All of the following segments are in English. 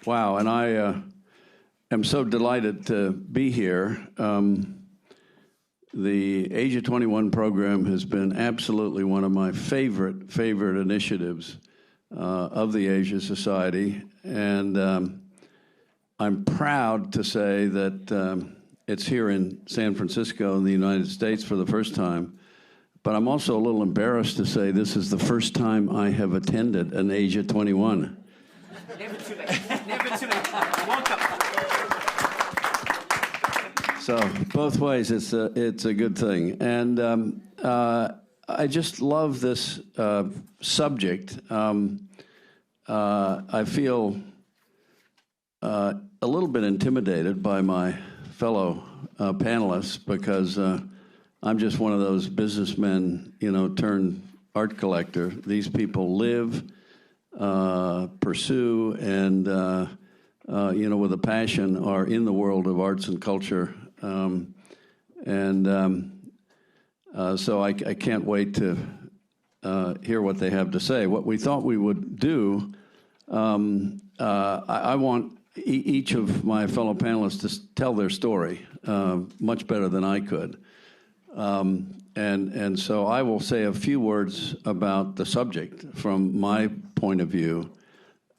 Wow, and I am so delighted to be here. The Asia 21 program has been absolutely one of my favorite initiatives of the Asia Society, and I'm proud to say that it's here in San Francisco in the United States for the first time, but I'm also a little embarrassed to say this is the first time I have attended an Asia 21. Never too late. Never too late. Welcome. So both ways, it's a good thing, and I just love this subject. I feel a little bit intimidated by my fellow panelists because I'm just one of those businessmen, turned art collector. These people live, pursue, and with a passion are in the world of arts and culture. So I can't wait to hear what they have to say. What we thought we would do, I want each of my fellow panelists to tell their story much better than I could. And so I will say a few words about the subject from my point of view,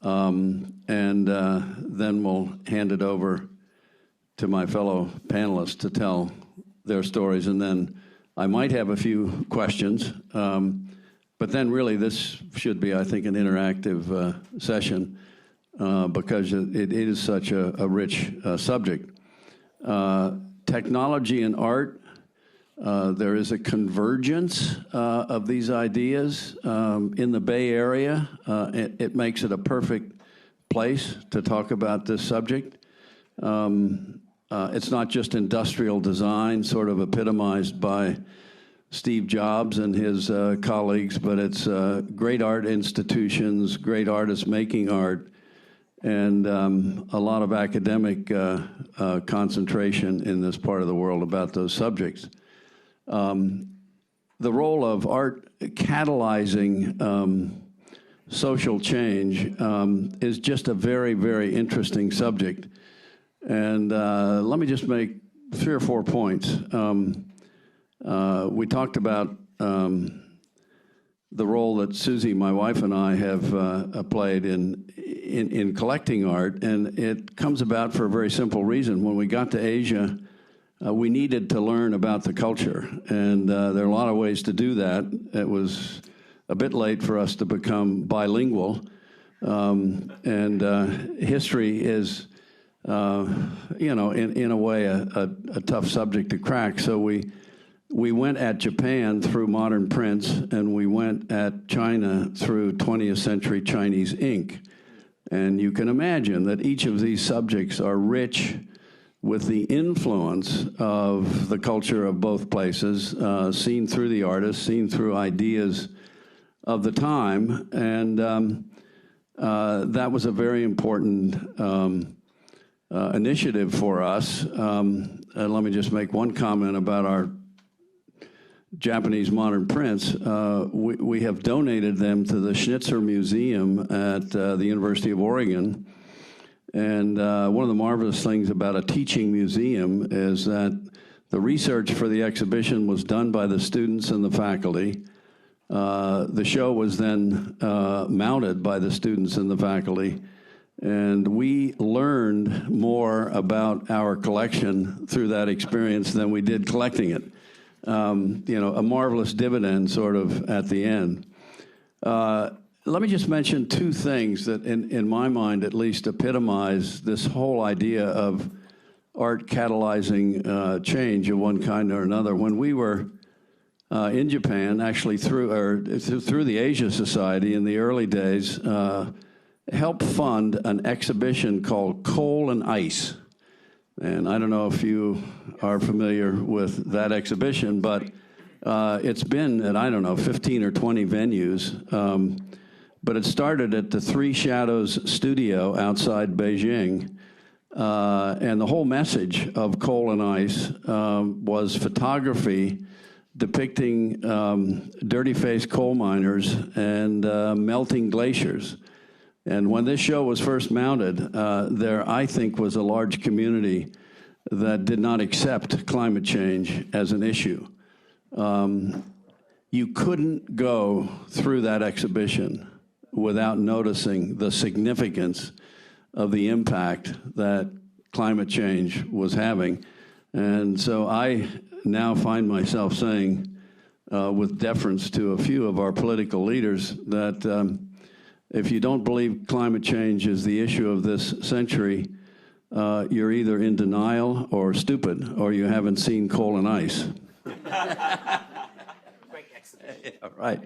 and then we'll hand it over to my fellow panelists to tell their stories, and then I might have a few questions, but then really this should be, I think, an interactive session because it is such a rich subject. Technology and art, there is a convergence of these ideas in the Bay Area. It makes it a perfect place to talk about this subject. It's not just industrial design, sort of epitomized by Steve Jobs and his colleagues, but it's great art institutions, great artists making art, and a lot of academic concentration in this part of the world about those subjects. The role of art catalyzing social change is just a very interesting subject. And let me just make 3 or 4 points. We talked about the role that Susie, my wife, and I have played in collecting art, and it comes about for a very simple reason. When we got to Asia, we needed to learn about the culture, and there are a lot of ways to do that. It was a bit late for us to become bilingual, and history is in a way, a tough subject to crack. So we went at Japan through modern prints, and we went at China through 20th century Chinese ink. And you can imagine that each of these subjects are rich with the influence of the culture of both places, seen through the artists, seen through ideas of the time. And that was a very important initiative for us. Let me just make one comment about our Japanese modern prints. We have donated them to the Schnitzer Museum at the University of Oregon. And one of the marvelous things about a teaching museum is that the research for the exhibition was done by the students and the faculty. The show was then mounted by the students and the faculty. And we learned more about our collection through that experience than we did collecting it. A marvelous dividend sort of at the end. Let me just mention 2 things that, in my mind at least, epitomize this whole idea of art catalyzing change of one kind or another. When we were in Japan, actually through the Asia Society in the early days, helped fund an exhibition called Coal and Ice. And I don't know if you are familiar with that exhibition, but it's been at, 15 or 20 venues. But it started at the Three Shadows studio outside Beijing. And the whole message of Coal and Ice was photography depicting dirty-faced coal miners and melting glaciers. And when this show was first mounted, there, I think, was a large community that did not accept climate change as an issue. You couldn't go through that exhibition without noticing the significance of the impact that climate change was having. And so I now find myself saying, with deference to a few of our political leaders, that if you don't believe climate change is the issue of this century, you're either in denial or stupid, or you haven't seen Coal and Ice. Great exhibition. Yeah, right.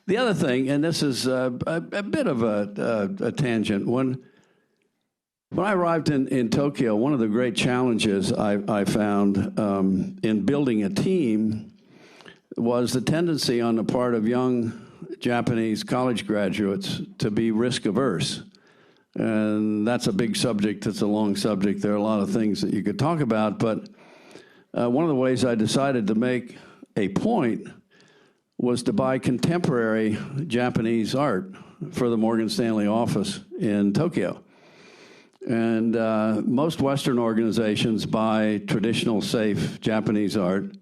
The other thing, and this is a bit of a tangent, when I arrived in Tokyo, one of the great challenges I found in building a team was the tendency on the part of young Japanese college graduates to be risk averse. And that's a big subject, it's a long subject, there are a lot of things that you could talk about, but one of the ways I decided to make a point was to buy contemporary Japanese art for the Morgan Stanley office in Tokyo. And most Western organizations buy traditional, safe Japanese art.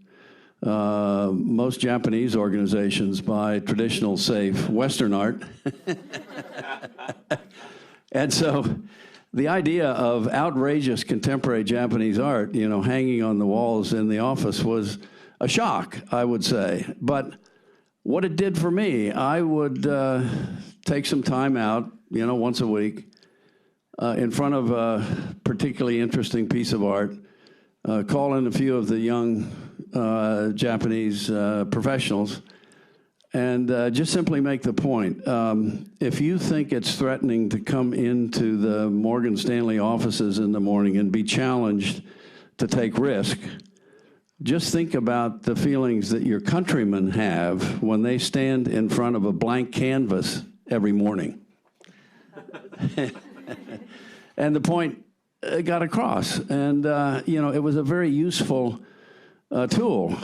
Most Japanese organizations buy traditional, safe Western art. And so the idea of outrageous contemporary Japanese art, you know, hanging on the walls in the office was a shock, I would say. But what it did for me, I would take some time out, you know, once a week, in front of a particularly interesting piece of art, call in a few of the young Japanese professionals, and just simply make the point. If you think it's threatening to come into the Morgan Stanley offices in the morning and be challenged to take risk, just think about the feelings that your countrymen have when they stand in front of a blank canvas every morning. And the point got across. And, you know, it was a very useful tool.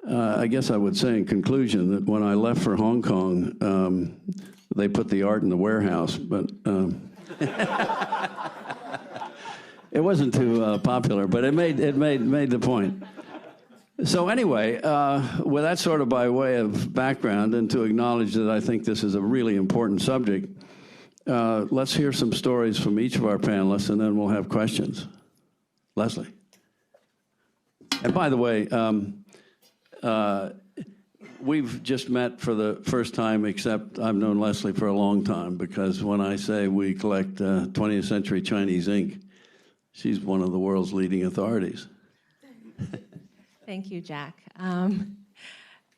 I guess I would say in conclusion that when I left for Hong Kong, they put the art in the warehouse, but it wasn't too popular, but it made the point. So anyway, with that sort of by way of background, and to acknowledge that I think this is a really important subject, let's hear some stories from each of our panelists, and then we'll have questions. Lesley. And by the way, we've just met for the first time, except I've known Lesley for a long time, because when I say we collect 20th century Chinese ink, she's one of the world's leading authorities. Thank you, Jack.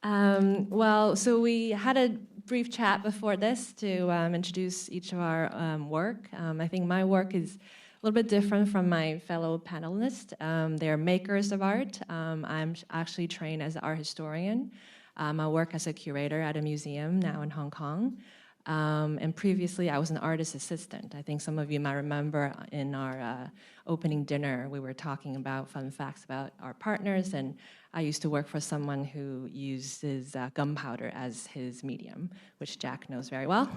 Well, so we had a brief chat before this to introduce each of our work. I think my work is a little bit different from my fellow panelists. They're makers of art. I'm actually trained as an art historian. I work as a curator at a museum now in Hong Kong. And previously, I was an artist assistant. I think some of you might remember in our opening dinner, we were talking about fun facts about our partners, and I used to work for someone who uses gunpowder as his medium, which Jack knows very well.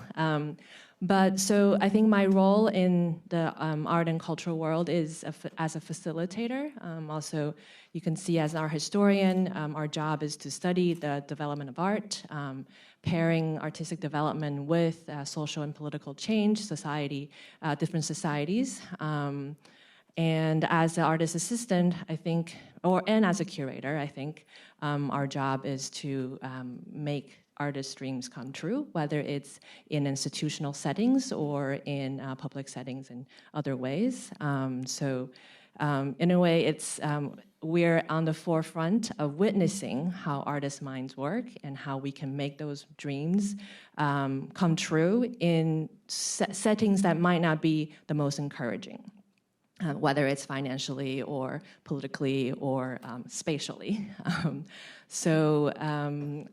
But so I think my role in the art and cultural world is as a facilitator. Also, you can see as our historian, our job is to study the development of art, pairing artistic development with social and political change, society, different societies. And as an artist assistant, I think, and as a curator, I think our job is to make artist dreams come true, whether it's in institutional settings or in public settings in other ways. So in a way, it's we're on the forefront of witnessing how artists' minds work and how we can make those dreams come true in settings that might not be the most encouraging. Whether it's financially or politically or spatially. So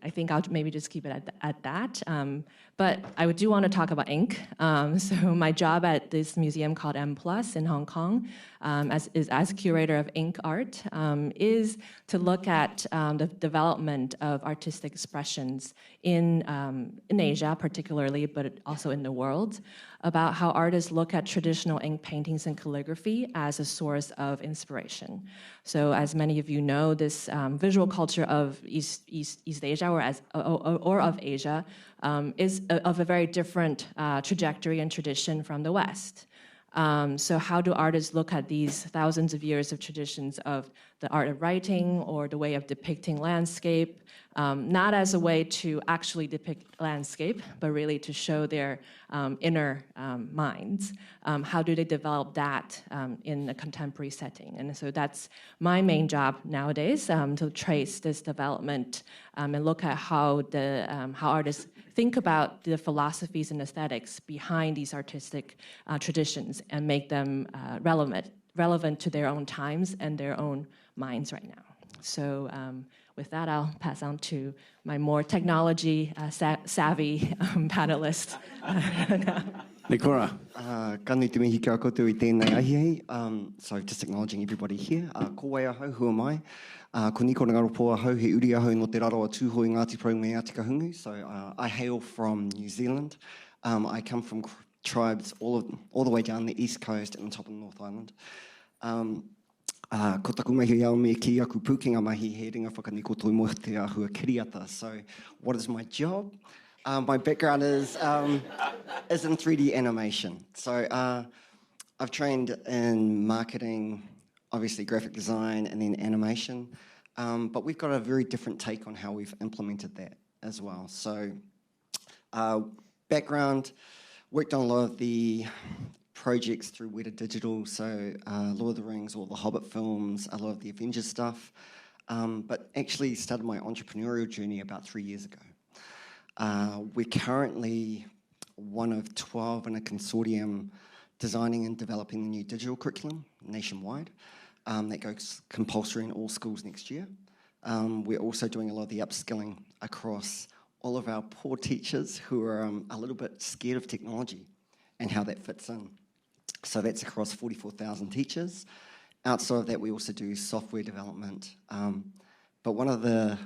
I think I'll maybe just keep it at that. But I do want to talk about ink. So my job at this museum called M+ in Hong Kong, as curator of ink art, is to look at the development of artistic expressions in Asia particularly, but also in the world, about how artists look at traditional ink paintings and calligraphy as a source of inspiration. So as many of you know, this visual culture of East Asia or of Asia is of a very different trajectory and tradition from the West. So how do artists look at these thousands of years of traditions of the art of writing or the way of depicting landscape, not as a way to actually depict landscape, but really to show their inner minds? How do they develop that in a contemporary setting? And so that's my main job nowadays, to trace this development and look at how artists think about the philosophies and aesthetics behind these artistic traditions and make them relevant to their own times and their own minds right now. So with that, I'll pass on to my more technology savvy panelist. Nikora. Ka nui te mihi kia koutou I tēnei ahihei. So just acknowledging everybody here. Ko wai ahau, who am I? Ko Nikora Ngaropo ahau, he uri ahau no te raro a tūhoi Ngāti Porou me Atika Hungu. So I hail from New Zealand. I come from tribes all the way down the east coast and on top of the North Island. Ko taku mahi au me ki aku pūkenga mahi he ringa whakaniko toi mo te ahua kiriata. So what is my job? My background is in 3D animation. So I've trained in marketing, obviously graphic design, and then animation. But we've got a very different take on how we've implemented that as well. So background, worked on a lot of the projects through Weta Digital, so Lord of the Rings, all the Hobbit films, a lot of the Avengers stuff, but actually started my entrepreneurial journey about 3 years ago. We're currently one of 12 in a consortium designing and developing the new digital curriculum nationwide that goes compulsory in all schools next year. We're also doing a lot of the upskilling across all of our poor teachers who are a little bit scared of technology and how that fits in. So that's across 44,000 teachers. Outside of that, we also do software development. But one of the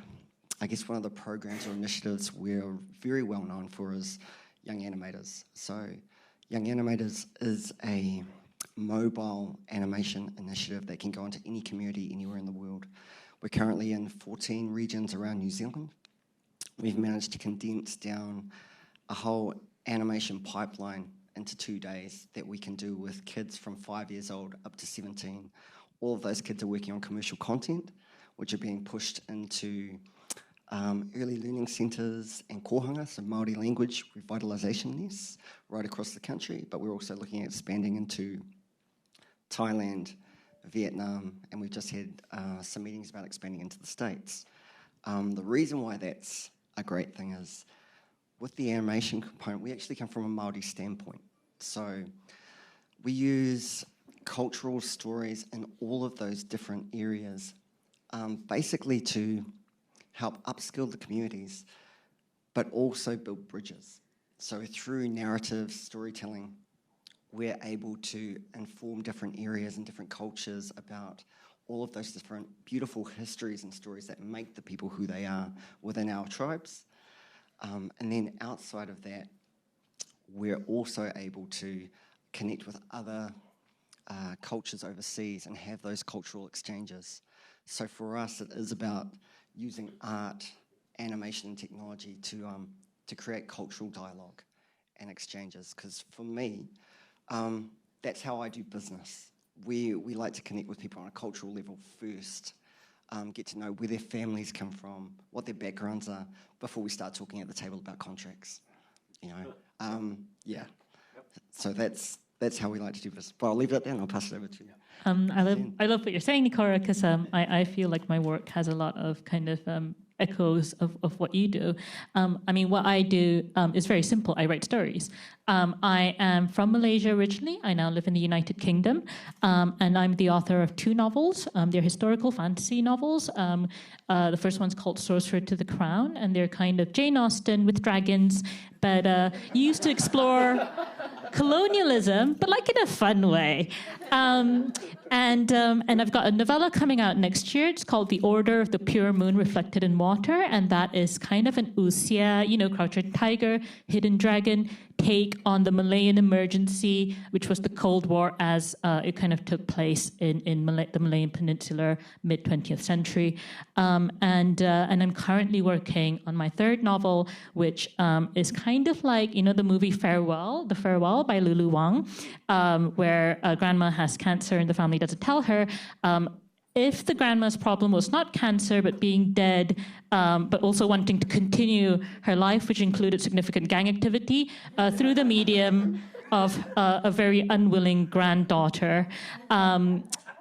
programs or initiatives we're very well known for is Young Animators. So Young Animators is a mobile animation initiative that can go into any community anywhere in the world. We're currently in 14 regions around New Zealand. We've managed to condense down a whole animation pipeline into 2 days that we can do with kids from 5 years old up to 17. All of those kids are working on commercial content, which are being pushed into early learning centres and kohanga, so Māori language revitalisation nests right across the country, but we're also looking at expanding into Thailand, Vietnam, and we've just had some meetings about expanding into the States. The reason why that's a great thing is with the animation component, we actually come from a Māori standpoint. So we use cultural stories in all of those different areas, basically to help upskill the communities, but also build bridges. So through narrative storytelling, we're able to inform different areas and different cultures about all of those different beautiful histories and stories that make the people who they are within our tribes. And then outside of that, we're also able to connect with other cultures overseas and have those cultural exchanges. So for us, it is about using art, animation, and technology to create cultural dialogue and exchanges. Because for me, that's how I do business. We like to connect with people on a cultural level first, get to know where their families come from, what their backgrounds are, before we start talking at the table about contracts. You know, yeah. So that's how we like to do business. But I'll leave that there and I'll pass it over to you. I love what you're saying, Nikora, because I feel like my work has a lot of kind of echoes of what you do. I mean, what I do is very simple. I write stories. I am from Malaysia originally. I now live in the United Kingdom. And I'm the author of 2 novels. They're historical fantasy novels. The first one's called Sorcerer to the Crown, and they're kind of Jane Austen with dragons, but used to explore colonialism, but like in a fun way. And I've got a novella coming out next year. It's called The Order of the Pure Moon Reflected in Water, and that is kind of an wuxia, Croucher Tiger, Hidden Dragon take on the Malayan emergency, which was the Cold War as it kind of took place in the Malayan Peninsula mid-20th century. And I'm currently working on my 3rd novel, which is kind of like, the movie The Farewell by Lulu Wang, where grandma has cancer and the family doesn't tell her. If the grandma's problem was not cancer, but being dead, but also wanting to continue her life, which included significant gang activity, through the medium of a very unwilling granddaughter.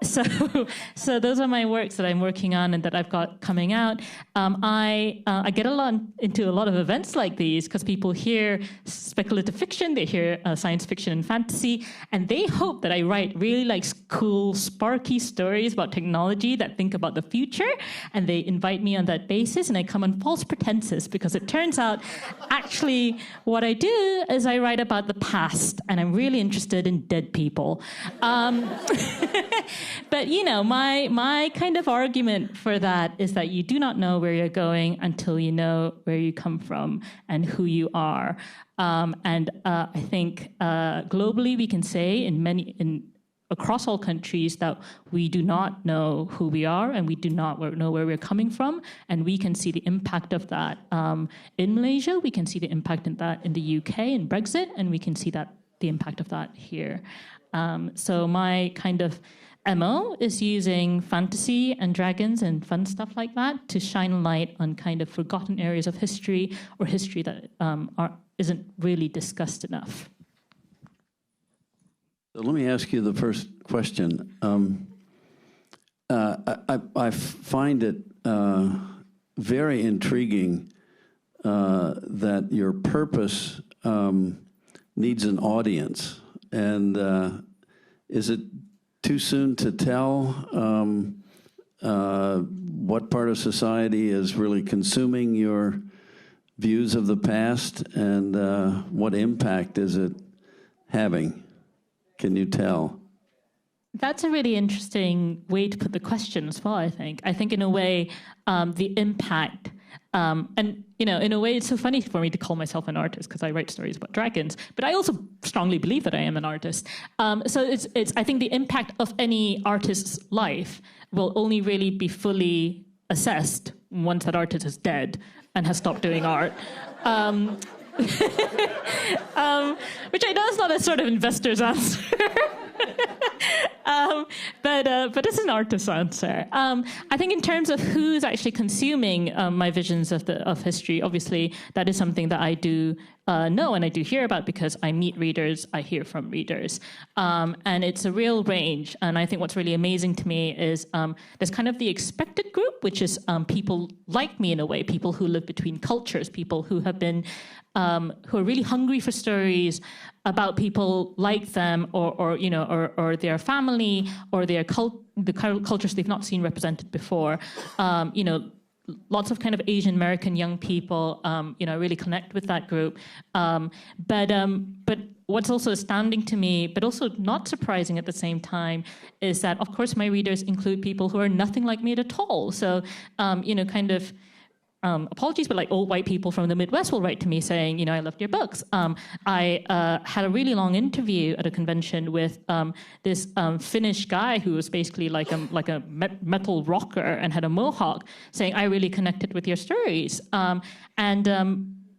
So those are my works that I'm working on and that I've got coming out. I get into a lot of events like these because people hear speculative fiction, they hear science fiction and fantasy, and they hope that I write really cool, sparky stories about technology that think about the future, and they invite me on that basis, and I come on false pretenses because it turns out actually what I do is I write about the past, and I'm really interested in dead people. But, my kind of argument for that is that you do not know where you're going until you know where you come from and who you are. And I think globally we can say across all countries that we do not know who we are and we do not know where we're coming from. And we can see the impact of that in Malaysia. We can see the impact of that in the UK and Brexit. And we can see the impact of that here. So my kind of MO is using fantasy and dragons and fun stuff like that to shine a light on kind of forgotten areas of history or history that isn't really discussed enough. So let me ask you the first question. I find it very intriguing that your purpose needs an audience. And is it too soon to tell what part of society is really consuming your views of the past, and what impact is it having? Can you tell? That's a really interesting way to put the question as well, I think. I think in a way, the impact, and in a way it's so funny for me to call myself an artist because I write stories about dragons, but I also strongly believe that I am an artist. So it's I think the impact of any artist's life will only really be fully assessed once that artist is dead and has stopped doing art. Which I know is not a sort of investor's answer. But it's an artist's answer. I think in terms of who's actually consuming my visions of history, obviously that is something that I do know and I do hear about because I meet readers, I hear from readers. And it's a real range. And I think what's really amazing to me is there's kind of the expected group, which is people like me in a way, people who live between cultures, people who have been who are really hungry for stories about people like them, or their family, or the cultures they've not seen represented before. Lots of kind of Asian American young people, really connect with that group. But what's also astounding to me, but also not surprising at the same time, is that of course my readers include people who are nothing like me at all. So, apologies, but like old white people from the Midwest will write to me saying, I loved your books. I had a really long interview at a convention with this Finnish guy who was basically like a metal rocker and had a mohawk, saying, I really connected with your stories.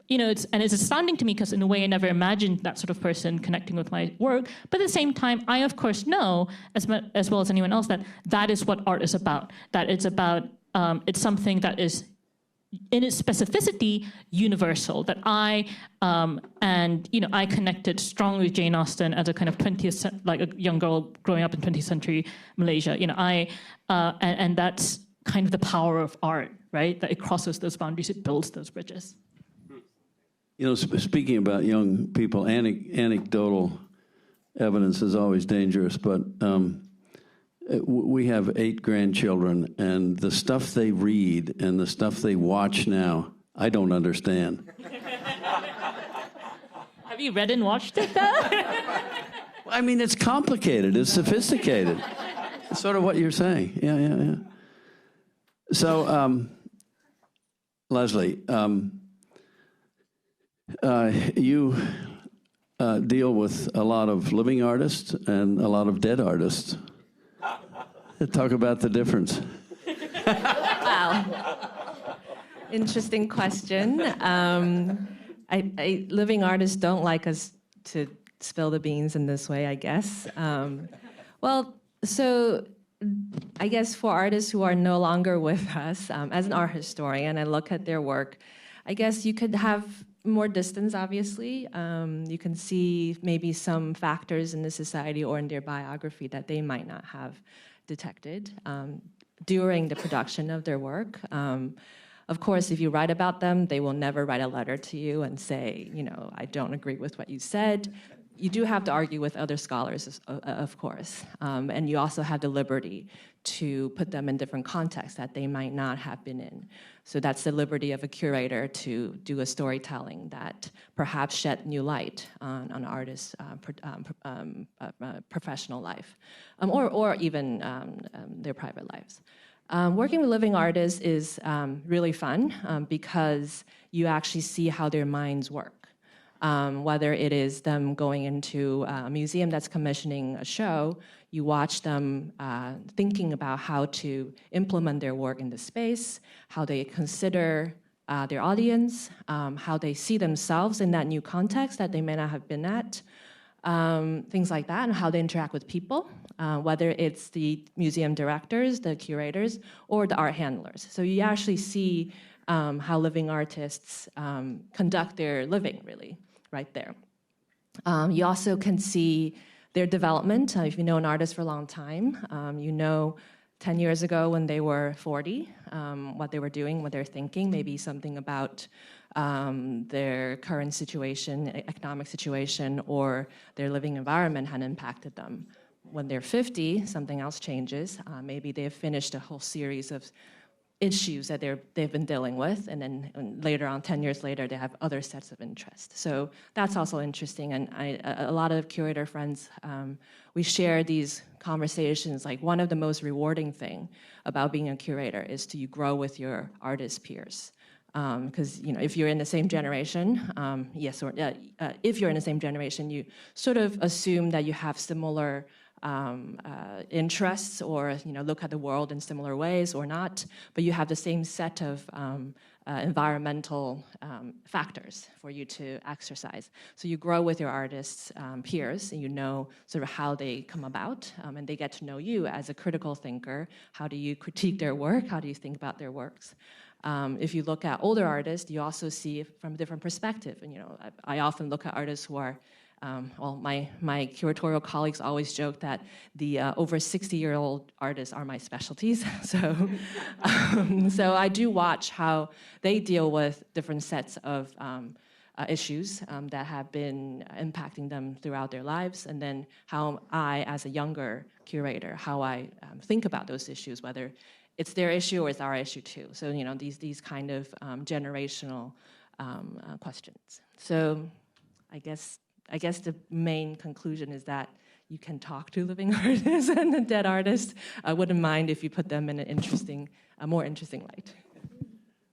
It's astounding to me because in a way I never imagined that sort of person connecting with my work. But at the same time, I of course know, as well as anyone else, that is what art is about. That it's about, it's something that is in its specificity, universal. That I connected strongly with Jane Austen as a kind of like a young girl growing up in 20th century Malaysia. And that's kind of the power of art, right? That it crosses those boundaries, it builds those bridges. You know, speaking about young people, anecdotal evidence is always dangerous, but we have 8 grandchildren, and the stuff they read and the stuff they watch now, I don't understand. Have you read and watched it, though? I mean, it's complicated. It's sophisticated. It's sort of what you're saying. Yeah. So, Lesley, you deal with a lot of living artists and a lot of dead artists. Talk about the difference. Wow. Interesting question. Living artists don't like us to spill the beans in this way, I guess. So I guess for artists who are no longer with us, as an art historian, I look at their work, I guess you could have more distance, obviously. You can see maybe some factors in the society or in their biography that they might not have detected during the production of their work. Of course, if you write about them, they will never write a letter to you and say, I don't agree with what you said. You do have to argue with other scholars, of course, and you also have the liberty to put them in different contexts that they might not have been in. So that's the liberty of a curator to do a storytelling that perhaps shed new light on an artist's professional life, or even their private lives. Working with living artists is really fun because you actually see how their minds work. Whether it is them going into a museum that's commissioning a show, you watch them thinking about how to implement their work in the space, how they consider their audience, how they see themselves in that new context that they may not have been at, things like that, and how they interact with people, whether it's the museum directors, the curators, or the art handlers. So you actually see how living artists conduct their living, really, right there. You also can see their development. If you know an artist for a long time, you know 10 years ago when they were 40, what they were doing, what they're thinking, maybe something about their current situation, economic situation, or their living environment had impacted them. When they're 50, something else changes. Maybe they've finished a whole series of issues that they've been dealing with, and then later on, 10 years later, they have other sets of interest. So that's also interesting, and a lot of curator friends, we share these conversations. Like, one of the most rewarding thing about being a curator is to grow with your artist peers. Because if you're in the same generation, if you're in the same generation, you sort of assume that you have similar interests, or look at the world in similar ways or not, but you have the same set of environmental factors for you to exercise. So you grow with your artists' peers, and you know sort of how they come about, and they get to know you as a critical thinker. How do you critique their work? How do you think about their works? If you look at older artists, you also see it from a different perspective. And I often look at artists who are my curatorial colleagues always joke that the over 60-year-old artists are my specialties. So I do watch how they deal with different sets of issues that have been impacting them throughout their lives, and then how I, as a younger curator, how I think about those issues, whether it's their issue or it's our issue too. So these kind of generational questions. So I guess the main conclusion is that you can talk to living artists and the dead artists. I wouldn't mind if you put them in a more interesting light.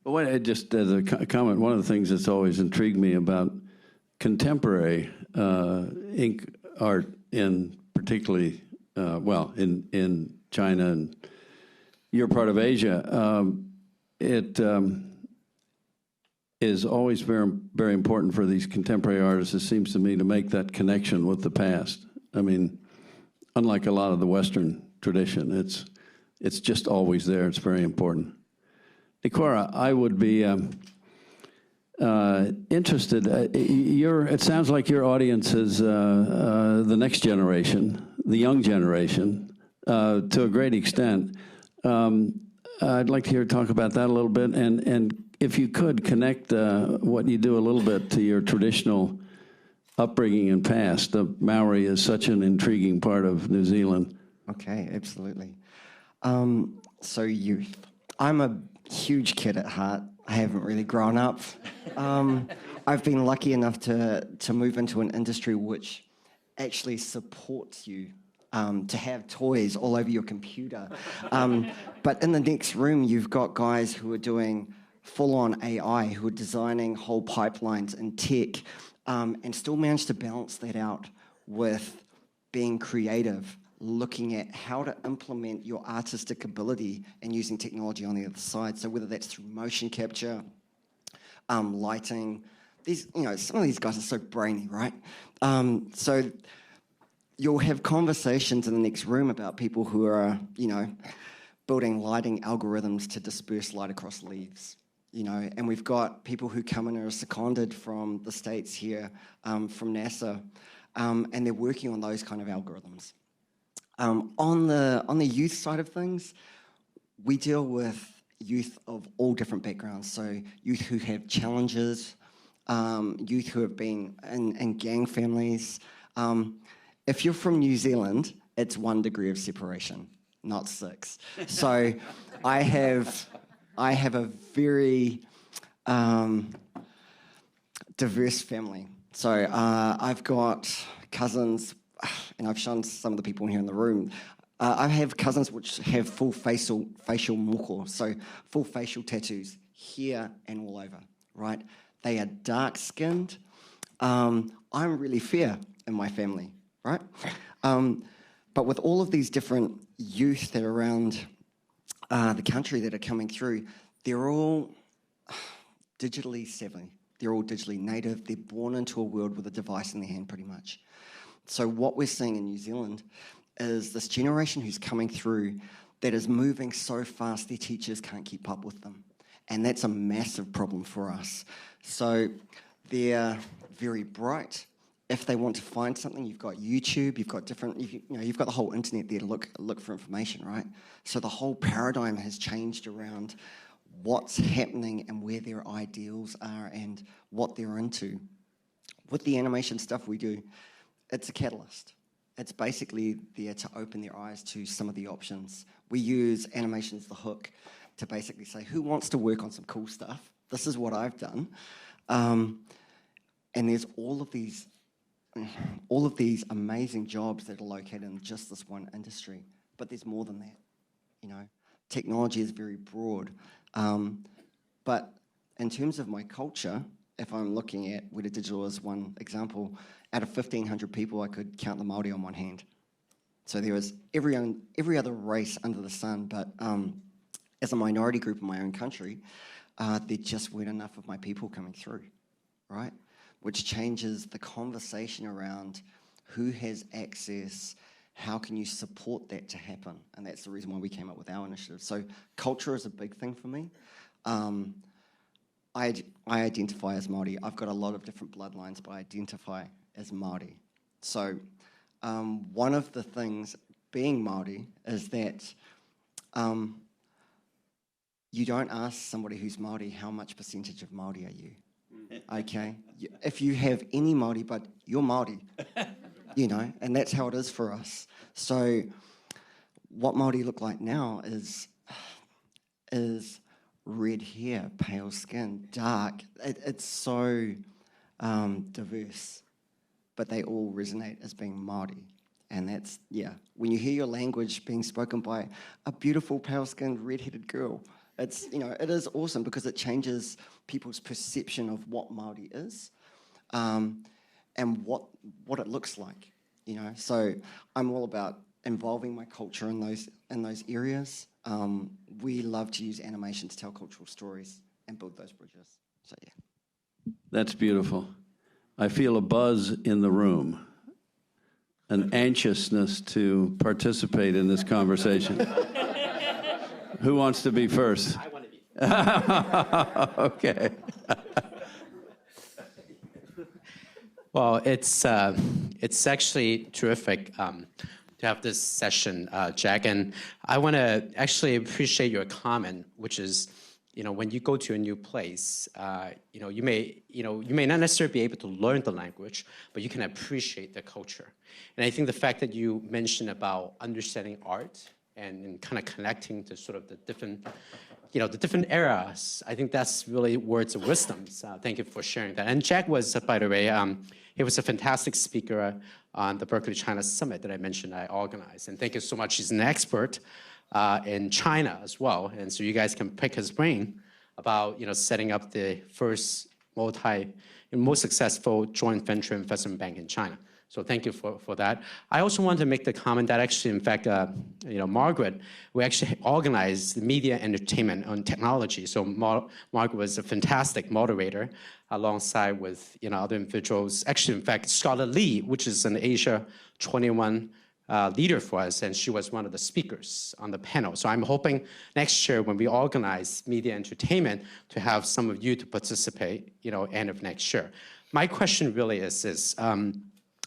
Well, just as a comment, one of the things that's always intrigued me about contemporary ink art, in particularly, in China and your part of Asia, it is always very, very important for these contemporary artists, it seems to me, to make that connection with the past. I mean, unlike a lot of the Western tradition, it's just always there. It's very important. Nikora, I would be interested. It sounds like your audience is the next generation, the young generation, to a great extent. I'd like to hear talk about that a little bit, and if you could connect what you do a little bit to your traditional upbringing and past. The Maori is such an intriguing part of New Zealand. Okay, absolutely. So youth. I'm a huge kid at heart. I haven't really grown up. I've been lucky enough to move into an industry which actually supports you, to have toys all over your computer. But in the next room, you've got guys who are doing full-on AI, who are designing whole pipelines in tech, and still manage to balance that out with being creative, looking at how to implement your artistic ability and using technology on the other side. So whether that's through motion capture, lighting, some of these guys are so brainy, right? So you'll have conversations in the next room about people who are, building lighting algorithms to disperse light across leaves. And we've got people who come in and are seconded from the States here, from NASA, and they're working on those kind of algorithms. On the youth side of things, we deal with youth of all different backgrounds. So youth who have challenges, youth who have been in gang families. If you're from New Zealand, it's 1 degree of separation, not 6. So I have a very diverse family. So I've got cousins, and I've shown some of the people here in the room. I have cousins which have full facial moko, so full facial tattoos here and all over, right? They are dark-skinned. I'm really fair in my family, right? But with all of these different youth that are around the country that are coming through, they're all digitally savvy. They're all digitally native. They're born into a world with a device in their hand, pretty much. So what we're seeing in New Zealand is this generation who's coming through that is moving so fast their teachers can't keep up with them. And that's a massive problem for us. So they're very bright. If they want to find something, you've got YouTube, you've got you've got the whole internet there to look for information, right? So the whole paradigm has changed around what's happening and where their ideals are and what they're into. With the animation stuff we do, it's a catalyst. It's basically there to open their eyes to some of the options. We use animation as the hook to basically say, who wants to work on some cool stuff? This is what I've done. And there's all of these amazing jobs that are located in just this one industry. But there's more than that. Technology is very broad. But in terms of my culture, if I'm looking at Weta Digital as one example, out of 1,500 people, I could count the Māori on one hand. So there was every other race under the sun, but as a minority group in my own country, there just weren't enough of my people coming through, right? Which changes the conversation around who has access, how can you support that to happen? And that's the reason why we came up with our initiative. So culture is a big thing for me. I identify as Māori. I've got a lot of different bloodlines, but I identify as Māori. So one of the things being Māori is that you don't ask somebody who's Māori, how much percentage of Māori are you? Okay? If you have any Māori, but you're Māori, and that's how it is for us. So what Māori look like now is red hair, pale skin, dark. It's so diverse, but they all resonate as being Māori. And that's, when you hear your language being spoken by a beautiful, pale-skinned, red-headed girl, it is awesome because it changes people's perception of what Māori is and what it looks like, So I'm all about involving my culture in those areas. We love to use animation to tell cultural stories and build those bridges. So, yeah. That's beautiful. I feel a buzz in the room, an anxiousness to participate in this conversation. Who wants to be first? I want to be. Okay. Well, it's actually terrific. to have this session, Jack. And I want to actually appreciate your comment, which is, when you go to a new place, you may not necessarily be able to learn the language, but you can appreciate the culture. And I think the fact that you mentioned about understanding art and kind of connecting to sort of the different eras, I think that's really words of wisdom. So thank you for sharing that. And Jack was, by the way, he was a fantastic speaker on the Berkeley China Summit that I mentioned I organized. And thank you so much. He's an expert in China as well. And so you guys can pick his brain about, setting up the first most successful joint venture investment bank in China. So thank you for that. I also want to make the comment that actually, in fact, Margaret, we actually organized media entertainment on technology. So Margaret was a fantastic moderator alongside with other individuals. Actually, in fact, Scarlett Lee, which is an Asia 21 leader for us, and she was one of the speakers on the panel. So I'm hoping next year when we organize media entertainment to have some of you to participate, end of next year. My question really is this.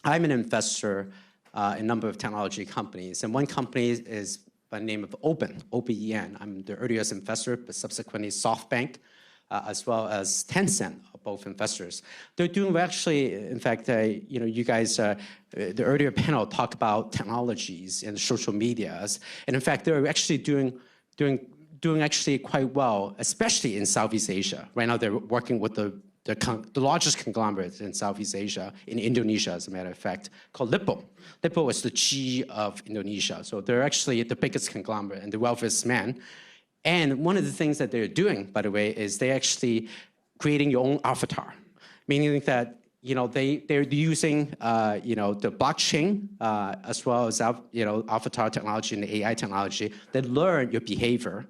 I'm an investor in a number of technology companies, and one company is by the name of Open, O-P-E-N. I'm the earliest investor, but subsequently SoftBank, as well as Tencent, are both investors. They're doing actually, in fact, you guys, the earlier panel talked about technologies and social medias, and in fact, they're actually doing actually quite well, especially in Southeast Asia. Right now, they're working with the largest conglomerate in Southeast Asia, in Indonesia, as a matter of fact, called Lippo. Lippo is the G of Indonesia. So they're actually the biggest conglomerate and the wealthiest man. And one of the things that they're doing, by the way, is they're actually creating your own avatar, meaning that they're using the blockchain as well as avatar technology and the AI technology that learn your behavior,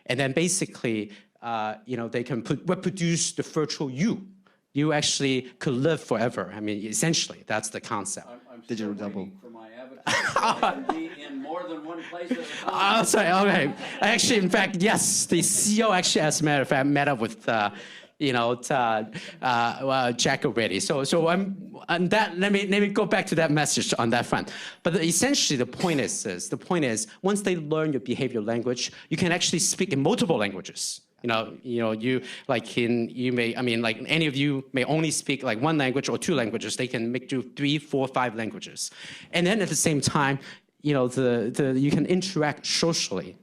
and then basically they can reproduce the virtual you. You actually could live forever. I mean, essentially, that's the concept. I'm Digital still double. waiting for my avatar. I can be in more than one place at a time. Oh, sorry. Okay. Actually, in fact, yes, the CEO actually, as a matter of fact, met up with Jack already. So I'm on that. Let me go back to that message on that front. But essentially, the point is, once they learn your behavioral language, you can actually speak in multiple languages. Any of you may only speak like one language or two languages. They can make you 3, 4, 5 languages, and then at the same time, you can interact socially.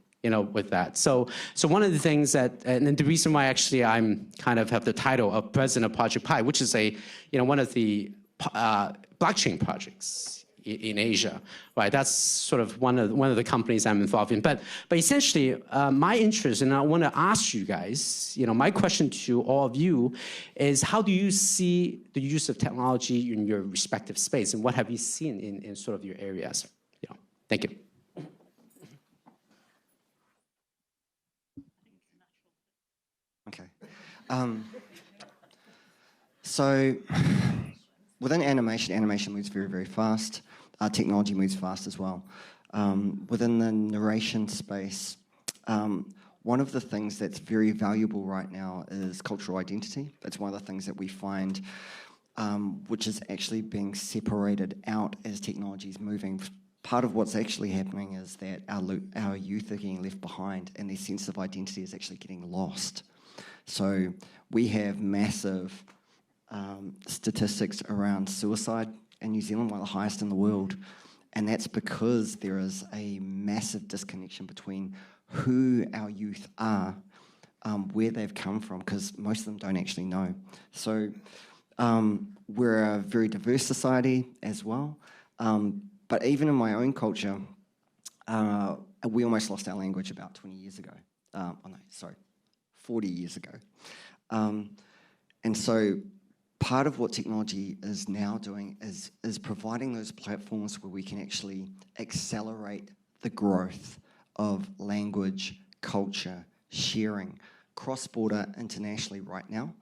With that. So one of the things that, and the reason why actually I'm kind of have the title of president of Project Pi, which is one of the blockchain projects in Asia, right? That's sort of one of the companies I'm involved in. But essentially, my interest, and I want to ask you guys, my question to all of you is, how do you see the use of technology in your respective space, and what have you seen in sort of your areas? Thank you. Okay. So within animation moves very, very fast. Technology moves fast as well. Within the narration space, one of the things that's very valuable right now is cultural identity. It's one of the things that we find which is actually being separated out as technology is moving. Part of what's actually happening is that our youth are getting left behind, and their sense of identity is actually getting lost. So we have massive statistics around suicide in New Zealand, one of the highest in the world, and that's because there is a massive disconnection between who our youth are, where they've come from, because most of them don't actually know. So we're a very diverse society as well, but even in my own culture, we almost lost our language about 20 years ago. 40 years ago. And so part of what technology is now doing is providing those platforms where we can actually accelerate the growth of language, culture, sharing, cross-border internationally right now.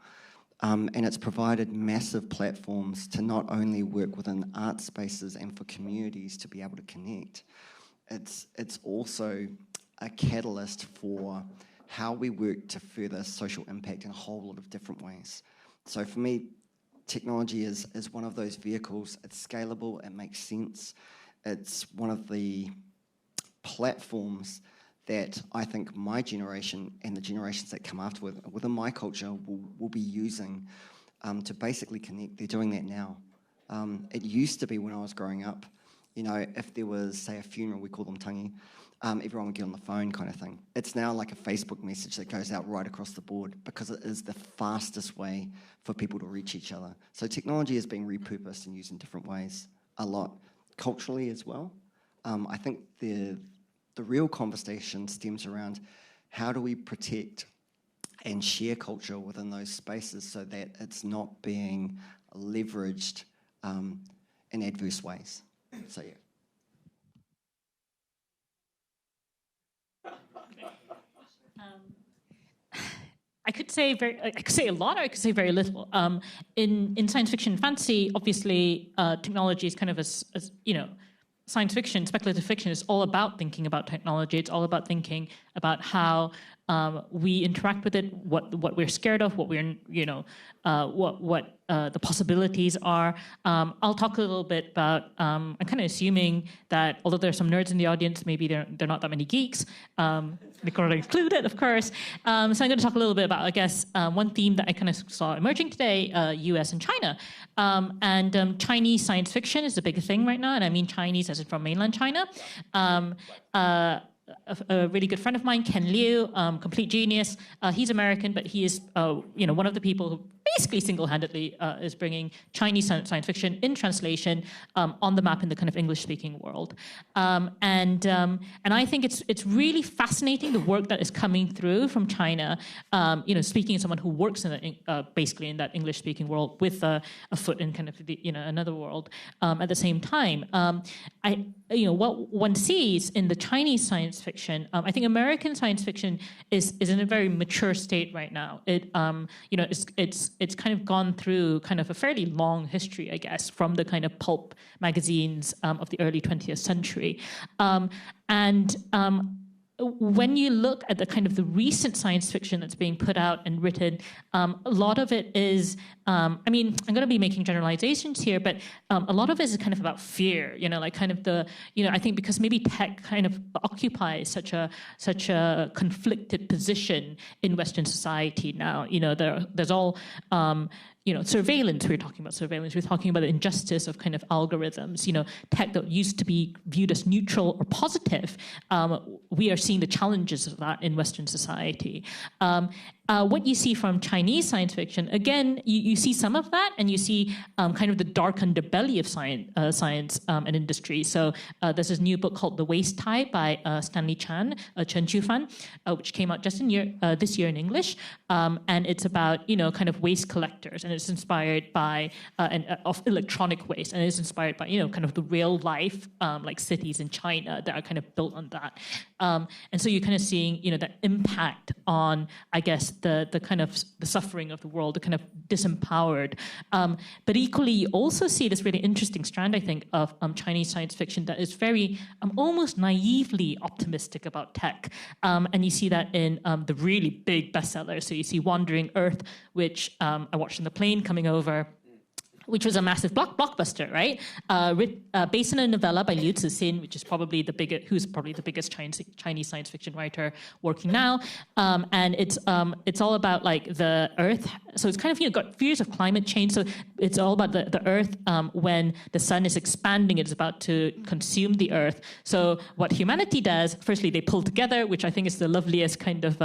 And it's provided massive platforms to not only work within art spaces and for communities to be able to connect, it's also a catalyst for how we work to further social impact in a whole lot of different ways. So for me, technology is one of those vehicles. It's scalable, it makes sense. it's one of the platforms that I think my generation and the generations that come after within my culture will be using to basically connect. They're doing that now. It used to be when I was growing up, you know, if there was, say, a funeral, we call them tangi, everyone would get on the phone kind of thing. It's now like a Facebook message that goes out right across the board because it is the fastest way for people to reach each other. So technology is being repurposed and used in different ways a lot, culturally as well. I think the real conversation stems around how do we protect and share culture within those spaces so that it's not being leveraged in adverse ways. So yeah. I could say a lot, or I could say very little. In science fiction and fantasy, obviously, technology is kind of as you know, science fiction, speculative fiction is all about thinking about technology. It's all about thinking about how we interact with it, what we're scared of, what we're, you know, what the possibilities are. I'll talk a little bit about, I'm kind of assuming that although there are some nerds in the audience, maybe there are not that many geeks, Nikora included, of course. So I'm going to talk a little bit about, I guess, one theme that I kind of saw emerging today, US and China. And Chinese science fiction is a big thing right now, and I mean Chinese as in from mainland China. A really good friend of mine, Ken Liu, complete genius. He's American, but he is, you know, one of the people who basically single-handedly is bringing Chinese science fiction in translation on the map in the kind of English-speaking world. And I think it's really fascinating the work that is coming through from China. You know, speaking as someone who works in basically in that English-speaking world with a foot in kind of the, you know, another world at the same time. You know, what one sees in the Chinese science fiction, I think American science fiction is in a very mature state right now. It you know, it's kind of gone through kind of a fairly long history, I guess, from the kind of pulp magazines of the early 20th century. When you look at the kind of the recent science fiction that's being put out and written, a lot of it is, I mean, I'm going to be making generalizations here, but a lot of it is kind of about fear, you know, like kind of the, you know, I think because maybe tech kind of occupies such a conflicted position in Western society now. You know, there's all, you know, surveillance, we're talking about surveillance, we're talking about the injustice of kind of algorithms, you know, tech that used to be viewed as neutral or positive. We are seeing the challenges of that in Western society. What you see from Chinese science fiction, again, you see some of that, and you see kind of the dark underbelly of science and industry. So there's this new book called The Waste Tide by Stanley Chen Chufan, which came out just in this year in English, and it's about, you know, kind of waste collectors, and it's inspired by of electronic waste, and it's inspired by, you know, kind of the real life like cities in China that are kind of built on that. And so you're kind of seeing, you know, the impact on, I guess, the kind of the suffering of the world, the kind of disempowered. But equally, you also see this really interesting strand, I think, of Chinese science fiction that is very almost naively optimistic about tech. And you see that in the really big bestsellers. So you see Wandering Earth, which I watched on the plane coming over, which was a massive blockbuster, right? Based on a novella by Liu Cixin, which is probably who's probably the biggest Chinese science fiction writer working now, and it's all about like the Earth. So it's kind of, you know, got fears of climate change. So it's all about the Earth when the sun is expanding, it's about to consume the Earth. So what humanity does, firstly, they pull together, which I think is the loveliest kind of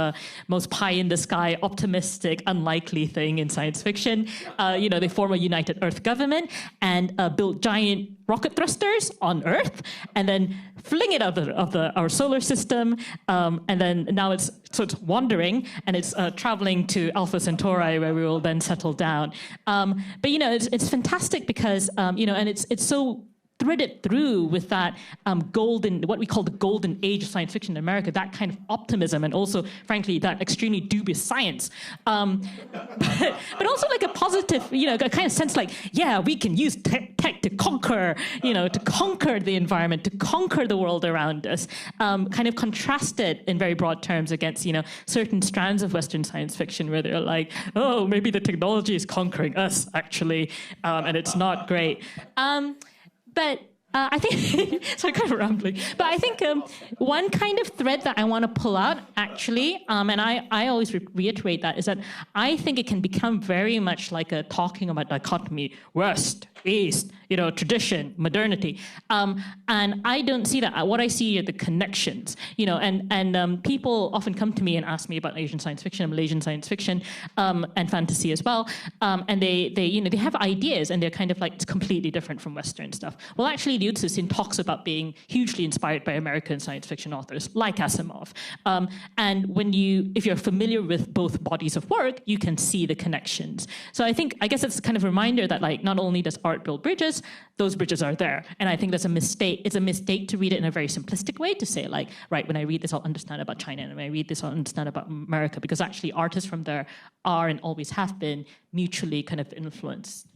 most pie in the sky, optimistic, unlikely thing in science fiction. You know, they form a united Earth government and build giant rocket thrusters on Earth, and then fling it out of our solar system, and then now it's sort of wandering, and it's traveling to Alpha Centauri, where we will then settle down. But you know, it's fantastic because you know, and it's so threaded through with that what we call the golden age of science fiction in America, that kind of optimism, and also, frankly, that extremely dubious science. But also like a positive, you know, a kind of sense like, yeah, we can use tech to conquer, you know, to conquer the environment, to conquer the world around us, kind of contrasted in very broad terms against, you know, certain strands of Western science fiction where they're like, oh, maybe the technology is conquering us, actually, and it's not great. But I think, sorry, kind of rambling, but I think one kind of thread that I want to pull out, actually, and I always reiterate that, is that I think it can become very much like a talking about dichotomy, West, East, tradition, modernity, and I don't see that. What I see are the connections, and people often come to me and ask me about Asian science fiction, Malaysian science fiction, and fantasy as well, and they have ideas, and they're kind of like, it's completely different from Western stuff. Well, actually, Liu Cixin talks about being hugely inspired by American science fiction authors like Asimov, and if you're familiar with both bodies of work, you can see the connections. So I guess it's kind of a reminder that like not only does art build bridges, those bridges are there. And I think that's a mistake. It's a mistake to read it in a very simplistic way, to say like, right, when I read this, I'll understand about China, and when I read this, I'll understand about America, because actually artists from there are and always have been mutually kind of influenced.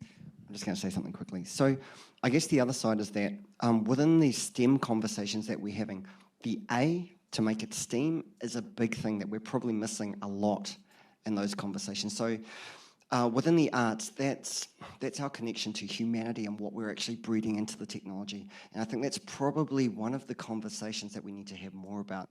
I'm just going to say something quickly. So I guess the other side is that within these STEM conversations that we're having, the A, to make it STEAM, is a big thing that we're probably missing a lot in those conversations. So within the arts, that's our connection to humanity and what we're actually breeding into the technology. And I think that's probably one of the conversations that we need to have more about.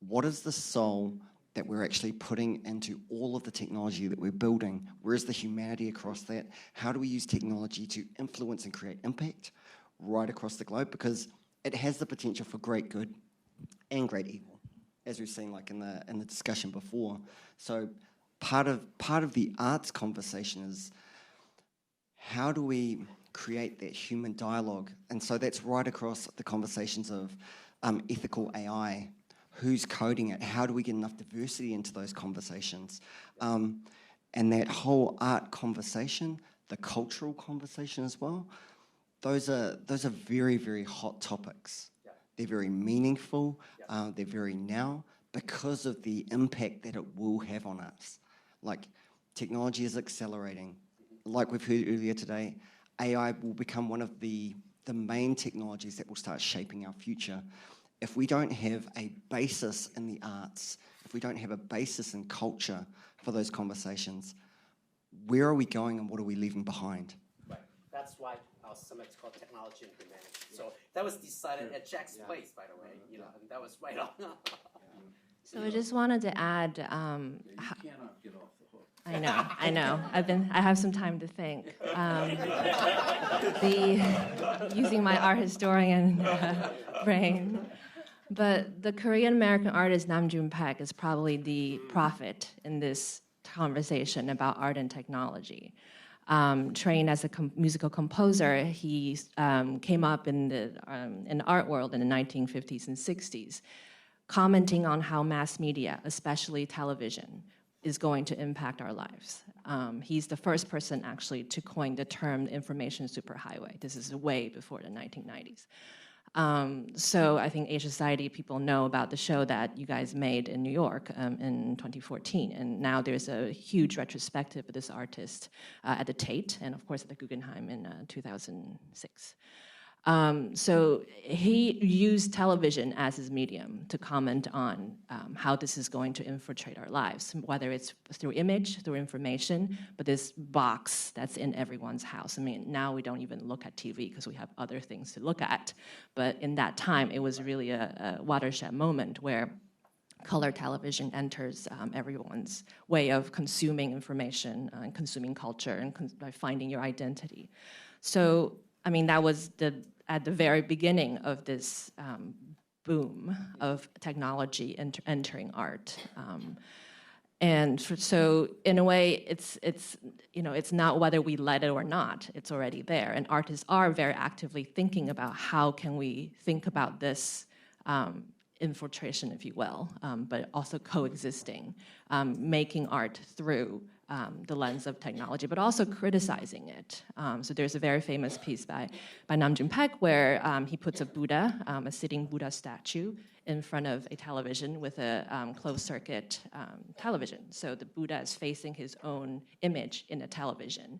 What is the soul that we're actually putting into all of the technology that we're building? Where's the humanity across that? How do we use technology to influence and create impact right across the globe? Because it has the potential for great good and great evil, as we've seen like in the discussion before. So part of the arts conversation is, how do we create that human dialogue? And so that's right across the conversations of ethical AI. Who's coding it? How do we get enough diversity into those conversations? And that whole art conversation, the cultural conversation as well, those are very, very hot topics. Yeah. They're very meaningful. Yeah. They're very now, because of the impact that it will have on us. Like, technology is accelerating. Like we've heard earlier today, AI will become one of the main technologies that will start shaping our future. If we don't have a basis in the arts, if we don't have a basis in culture for those conversations, where are we going and what are we leaving behind? Right. That's why our summit's called Technology and Humanity. So that was decided at Jack's place, by the way, and that was right on. So I just wanted to add. You cannot get off the hook. I know. I have some time to think. Using my art historian brain. But the Korean American artist Jun Paik is probably the prophet in this conversation about art and technology. Trained as a musical composer, he came up in the art world in the 1950s and 60s, commenting on how mass media, especially television, is going to impact our lives. He's the first person actually to coin the term information superhighway. This is way before the 1990s. So I think Asia Society people know about the show that you guys made in New York in 2014, and now there's a huge retrospective of this artist at the Tate, and of course at the Guggenheim in 2006. So he used television as his medium to comment on how this is going to infiltrate our lives, whether it's through image, through information, but this box that's in everyone's house. I mean, now we don't even look at TV because we have other things to look at. But in that time, it was really a watershed moment where color television enters everyone's way of consuming information and consuming culture and by finding your identity. So I mean, that was at the very beginning of this boom of technology entering art. So in a way, it's not whether we let it or not, it's already there. And artists are very actively thinking about how can we think about this infiltration, if you will, but also coexisting, making art through the lens of technology, but also criticizing it. So there's a very famous piece by Jun Paik where he puts a Buddha, a sitting Buddha statue, in front of a television with a closed-circuit television. So the Buddha is facing his own image in a television.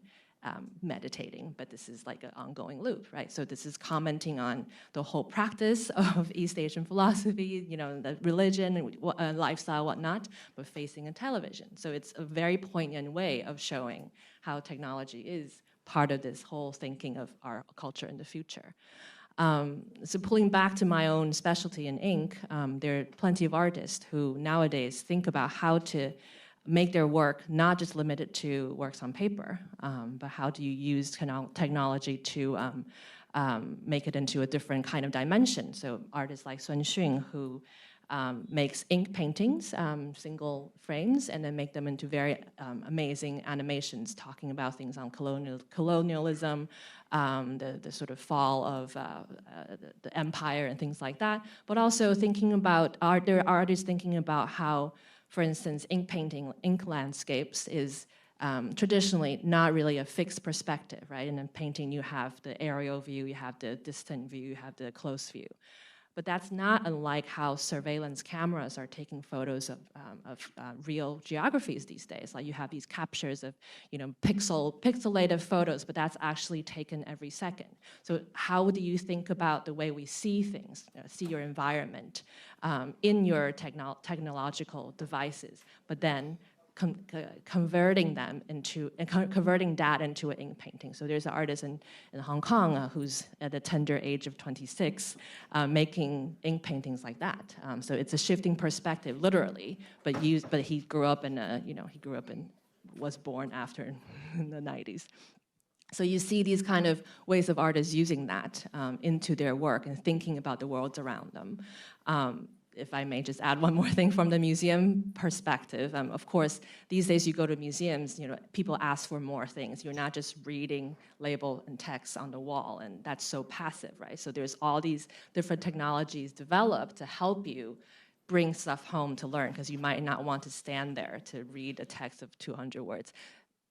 meditating, but this is like an ongoing loop, right? So this is commenting on the whole practice of East Asian philosophy, the religion, and lifestyle, whatnot, but facing a television. So it's a very poignant way of showing how technology is part of this whole thinking of our culture in the future. So pulling back to my own specialty in ink, there are plenty of artists who nowadays think about how to make their work not just limited to works on paper, but how do you use technology to make it into a different kind of dimension. So artists like Sun Xun, who makes ink paintings, single frames, and then make them into very amazing animations, talking about things on colonialism, the sort of fall of the empire and things like that, but also thinking about there are artists thinking about how, for instance, ink painting, ink landscapes is traditionally not really a fixed perspective, right? In a painting, you have the aerial view, you have the distant view, you have the close view. But that's not unlike how surveillance cameras are taking photos of real geographies these days. Like you have these captures of, pixelated photos, but that's actually taken every second. So how do you think about the way we see things, see your environment in your technological devices, but then converting that into an ink painting. So there's an artist in Hong Kong who's at the tender age of 26 making ink paintings like that. So it's a shifting perspective, literally, but he grew up was born after in the 90s. So you see these kind of ways of artists using that into their work and thinking about the worlds around them. If I may just add one more thing from the museum perspective, of course, these days you go to museums, people ask for more things. You're not just reading label and text on the wall, and that's so passive, right? So there's all these different technologies developed to help you bring stuff home to learn, because you might not want to stand there to read a text of 200 words.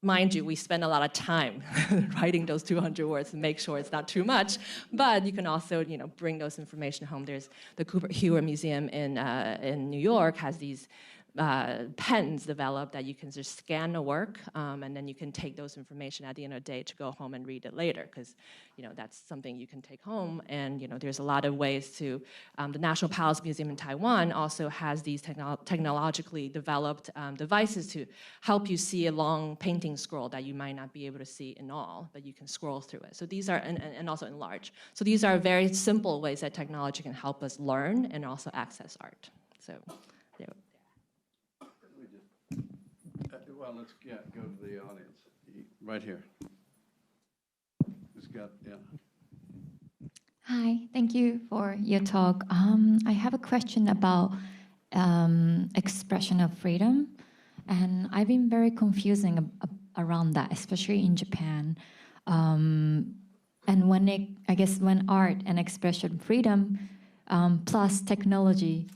Mind you, we spend a lot of time writing those 200 words to make sure it's not too much, but you can also, bring those information home. There's the Cooper Hewitt Museum in New York has these pens developed that you can just scan the work, and then you can take those information at the end of the day to go home and read it later, because that's something you can take home. And there's a lot of ways to. The National Palace Museum in Taiwan also has these technologically developed devices to help you see a long painting scroll that you might not be able to see in all, but you can scroll through it. So these are and also enlarge. So these are very simple ways that technology can help us learn and also access art. So there. Well, let's go to the audience. Right here. Hi, thank you for your talk. I have a question about expression of freedom, and I've been very confusing around that, especially in Japan. And when art and expression freedom plus technology,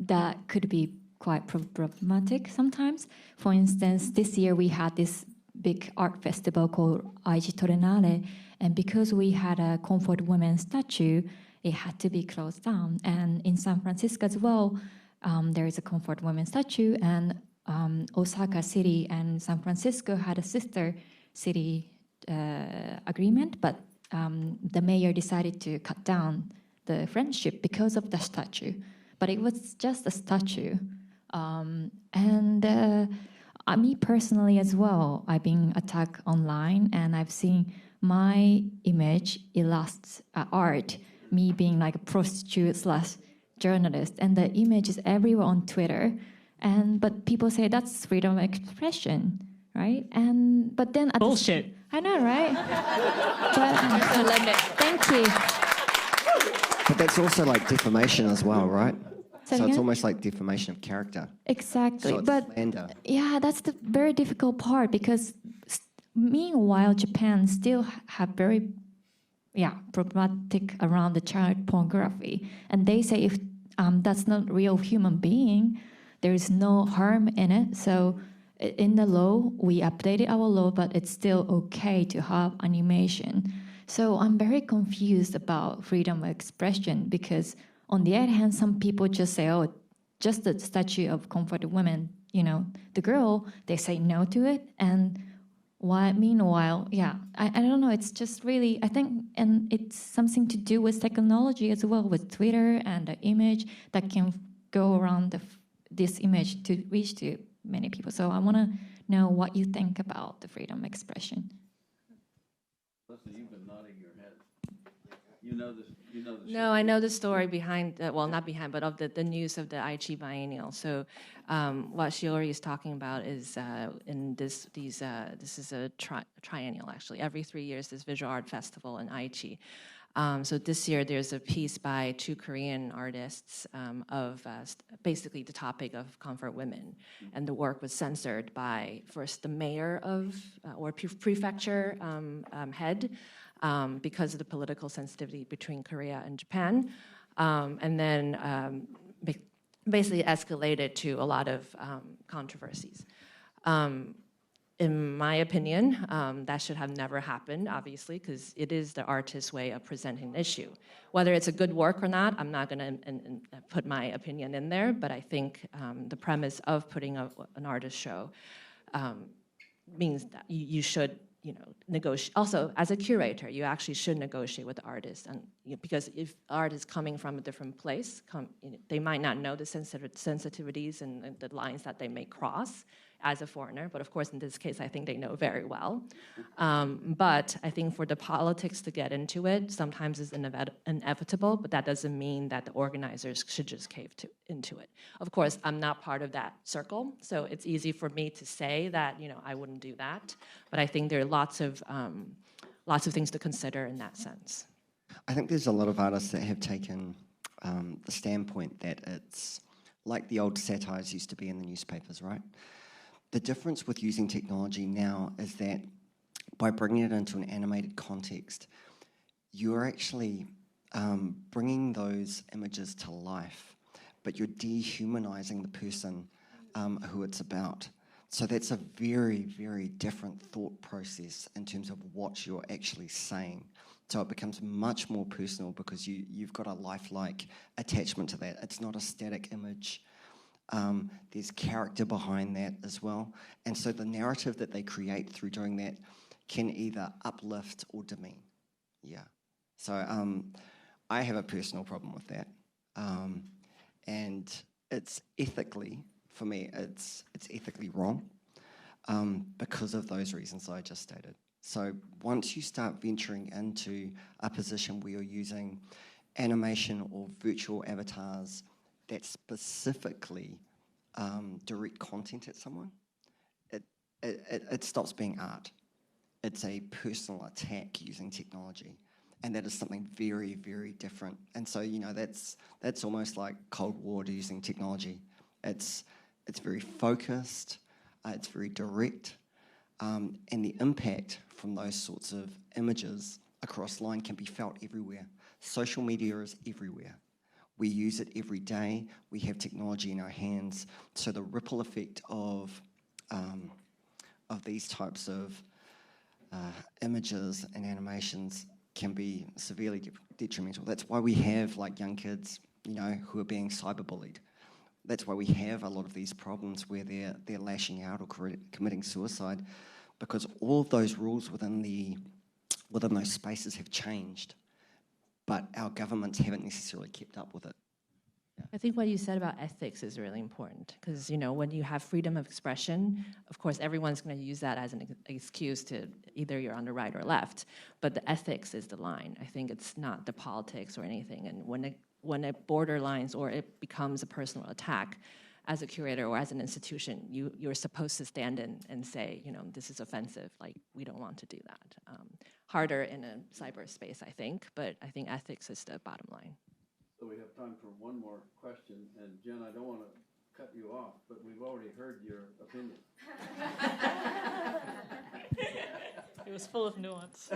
that could be quite problematic sometimes. For instance, this year we had this big art festival called Aichi Controversy, and because we had a comfort women statue, it had to be closed down. And in San Francisco as well, there is a comfort women statue, and Osaka City and San Francisco had a sister city agreement, but the mayor decided to cut down the friendship because of the statue. But it was just a statue. Me personally as well, I've been attacked online, and I've seen my image, art, me being like a prostitute / journalist, and the image is everywhere on Twitter. But people say that's freedom of expression, right? But then bullshit. I know, right? But thank you. But that's also like defamation as well, right? So again? it's almost like defamation of character. Exactly. So it's but slander. Yeah, that's the very difficult part, because meanwhile, Japan still have very problematic around the child pornography. And they say if that's not real human being, there is no harm in it. So in the law, we updated our law, but it's still okay to have animation. So I'm very confused about freedom of expression, because on the other hand, some people just say, oh, just the statue of comforted women, the girl, they say no to it. And Meanwhile, I don't know. It's just really, I think, and it's something to do with technology as well, with Twitter and the image that can go around this image to reach to many people. So I want to know what you think about the freedom of expression. Leslie, you've been nodding your head. You know this. No, I know the story behind, well, not behind, but of the news of the Aichi biennial. So what Shiori is talking about is this is a triennial, actually. Every 3 years, this visual art festival in Aichi. So this year, there's a piece by 2 Korean artists of basically the topic of comfort women. And the work was censored by first the mayor of, or prefecture head, because of the political sensitivity between Korea and Japan. And then basically escalated to a lot of controversies. In my opinion, that should have never happened, obviously, because it is the artist's way of presenting the issue. Whether it's a good work or not, I'm not going to put my opinion in there, but I think the premise of putting an artist show means that you should, negotiate. Also, as a curator, you actually should negotiate with the artist, and because if art is coming from a different place, they might not know the sensitivities and the lines that they may cross as a foreigner, but of course in this case I think they know very well. But I think for the politics to get into it, sometimes it's inevitable, but that doesn't mean that the organizers should just cave into it. Of course, I'm not part of that circle, so it's easy for me to say that I wouldn't do that, but I think there are lots of things to consider in that sense. I think there's a lot of artists that have taken the standpoint that it's like the old satires used to be in the newspapers, right? The difference with using technology now is that by bringing it into an animated context, you're actually bringing those images to life, but you're dehumanizing the person who it's about. So that's a very, very different thought process in terms of what you're actually saying. So it becomes much more personal because you've got a lifelike attachment to that. It's not a static image. There's character behind that as well. And so the narrative that they create through doing that can either uplift or demean. Yeah. So I have a personal problem with that. And it's ethically, for me, it's ethically wrong because of those reasons I just stated. So once you start venturing into a position where you're using animation or virtual avatars that specifically direct content at someone, it stops being art. It's a personal attack using technology, and that is something very, very different. And so that's almost like Cold War using technology. It's very focused, it's very direct, and the impact from those sorts of images across line can be felt everywhere. Social media is everywhere. We use it every day. We have technology in our hands. So the ripple effect of these types of images and animations can be severely detrimental. That's why we have young kids, who are being cyberbullied. That's why we have a lot of these problems where they're lashing out or committing suicide, because all of those rules within those spaces have changed, but our governments haven't necessarily kept up with it. Yeah. I think what you said about ethics is really important because, when you have freedom of expression, of course, everyone's going to use that as an excuse to either you're on the right or left, but the ethics is the line. I think it's not the politics or anything, and when it borderlines or it becomes a personal attack, as a curator or as an institution, you're supposed to stand in and say, this is offensive, we don't want to do that. Harder in a cyberspace, I think, but I think ethics is the bottom line. So we have time for one more question, and Jen, I don't want to cut you off, but we've already heard your opinion. It was full of nuance.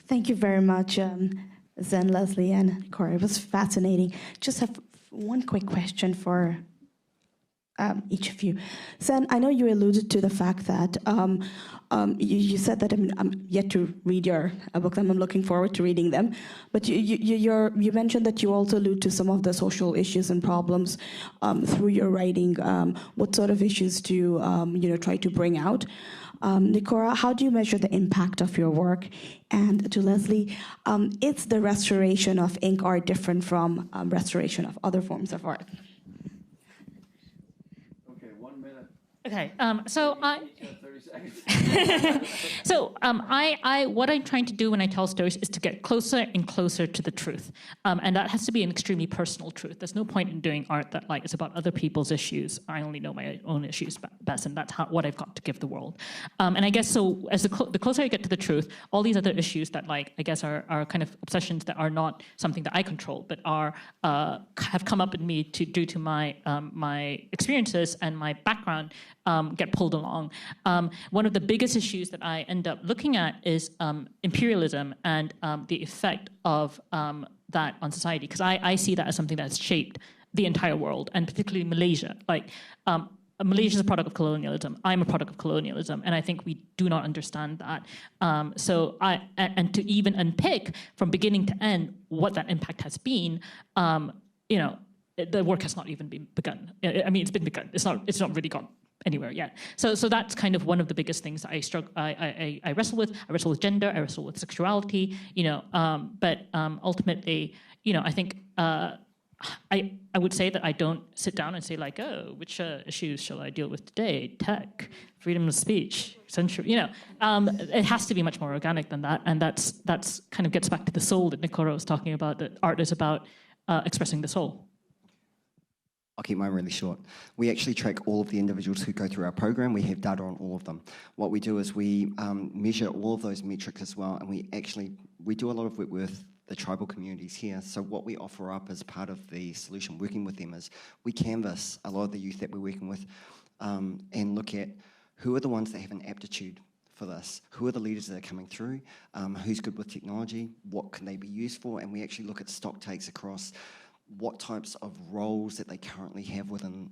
Thank you very much, Zen, Lesley, and Nikora. It was fascinating. Just have one quick question for each of you. Zen, I know you alluded to the fact that you said that I'm yet to read your book, and I'm looking forward to reading them. But you mentioned that you also allude to some of the social issues and problems through your writing. What sort of issues do you try to bring out? Nikora, how do you measure the impact of your work? And to Lesley, is the restoration of ink art different from restoration of other forms of art? Okay, 1 minute. Okay, what I'm trying to do when I tell stories is to get closer and closer to the truth, and that has to be an extremely personal truth. There's no point in doing art that is about other people's issues. I only know my own issues best, and that's what I've got to give the world. And I guess so. As the closer I get to the truth, all these other issues that I guess are kind of obsessions that are not something that I control, but have come up in me due to my my experiences and my background. Get pulled along. One of the biggest issues that I end up looking at is imperialism and the effect of that on society, because I see that as something that's shaped the entire world, and particularly Malaysia. Malaysia is a product of colonialism. I'm a product of colonialism, and I think we do not understand that. And to even unpick from beginning to end what that impact has been, the work has not even been begun. I mean, it's been begun. It's not really gone anywhere yet. So that's kind of one of the biggest things that I wrestle with. I wrestle with gender. I wrestle with sexuality. But ultimately, I think I would say that I don't sit down and say which issues shall I deal with today? Tech, freedom of speech, censorship. It has to be much more organic than that, and that's kind of gets back to the soul that Nikora was talking about. That art is about expressing the soul. I'll keep mine really short. We actually track all of the individuals who go through our program. We have data on all of them. What we do is we measure all of those metrics as well, and we do a lot of work with the tribal communities here. So what we offer up as part of the solution working with them is we canvass a lot of the youth that we're working with and look at who are the ones that have an aptitude for this, who are the leaders that are coming through, who's good with technology, what can they be used for, and we actually look at stock takes across what types of roles that they currently have within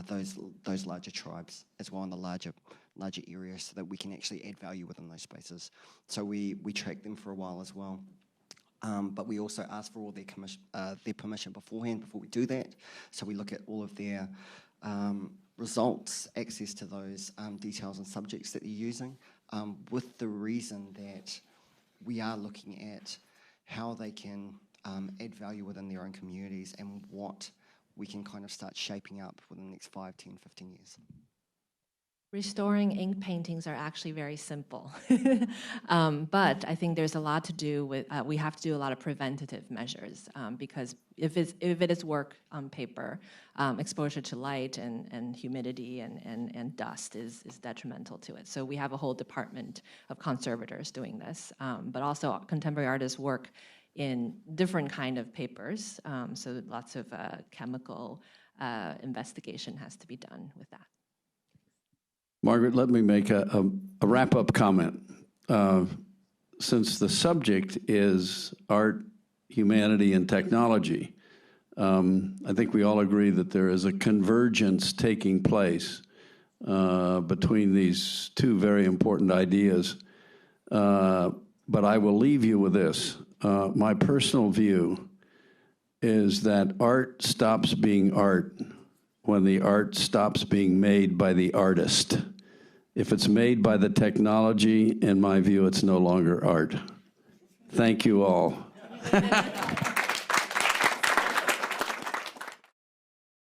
those larger tribes as well in the larger areas, so that we can actually add value within those spaces. So we track them for a while as well. But we also ask for all their permission beforehand before we do that. So we look at all of their results, access to those details and subjects that they're using, with the reason that we are looking at how they can add value within their own communities and what we can kind of start shaping up within the next 5, 10, 15 years. Restoring ink paintings are actually very simple. But I think there's a lot to do with, we have to do a lot of preventative measures, because if it is work on paper, exposure to light and humidity and dust is detrimental to it. So we have a whole department of conservators doing this, but also contemporary artists work in different kind of papers, so lots of chemical investigation has to be done with that. Margaret, let me make a wrap-up comment. Since the subject is art, humanity, and technology, I think we all agree that there is a convergence taking place between these two very important ideas. But I will leave you with this. My personal view is that art stops being art when the art stops being made by the artist. If it's made by the technology, in my view, it's no longer art. Thank you all.